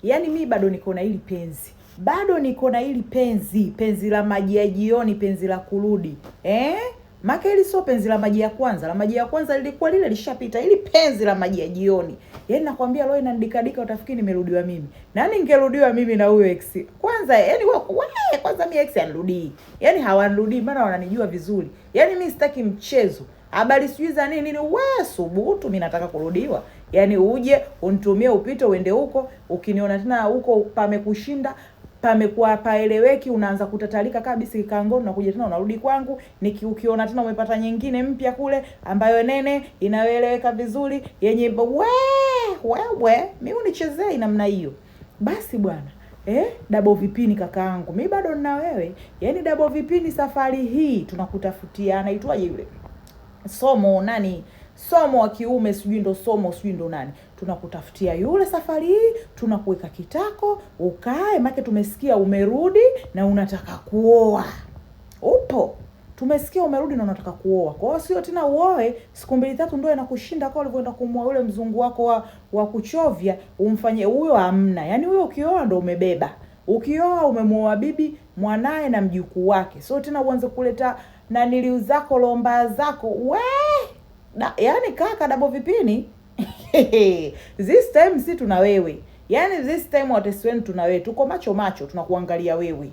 Yaani mi bado niko na hili penzi. Bado niko na hili penzi la maji ya jioni, penzi la kurudi. Maka hili sio penzi la maji ya kwanza. La maji ya kwanza lilikuwa lile lishapita. Hili penzi la maji ya jioni. Yaani nakwambia leo inandikadika utafikiri nimerudiwa mimi. Nani ningerudiwa mimi na huyo ex? Kwanza yaani kwanza mimi ex anirudii. Yaani hawanirudii maana wananijua vizuri. Yaani mimi sitaki mchezo. Habari sijui za nini wewe subutu mimi nataka kurudiwa. Yaani uje unitumie upite uende huko, ukiniona tena huko pamekushinda, pamekuwa paeleweki, unaanza kutatalika kabisa kikangoni na kuja tena unarudi kwangu, ukiona tena umepata nyingine mpya kule ambayo nene inaeleweka vizuri yenye wewe mimi unichezee namna hiyo. Basi bwana, double vipini kakaangu. Mimi bado nina wewe. Yaani double vipini safari hii tunakutafutia anaitwaje yule? Somo wa kiume sijui ndo sijui ndo nani. Tunakutafutia yule safari hii, tunakuweka kitako, ukae maana tumesikia umerudi na unataka kuoa. Upo. Tumesikia umerudi na unataka kuoa. Kwa hiyo sio tena uoe siku 2-3 ndio inakushinda kwa ulivyoenda kumwoa yule mzungu wako wa kuchovya, umfanye huyo hamna. Yaani huyo ukioa ndo umebeba. Ukioa umemwoa bibi, mwanae na mjukuu wake. Sio tena uanze kuleta naniliu zako lomba zako. Yaani kaka double vipini. This time si tuna wewe. Yaani this time watesi wenu tuna wewe. Tuko macho tunakuangalia wewe.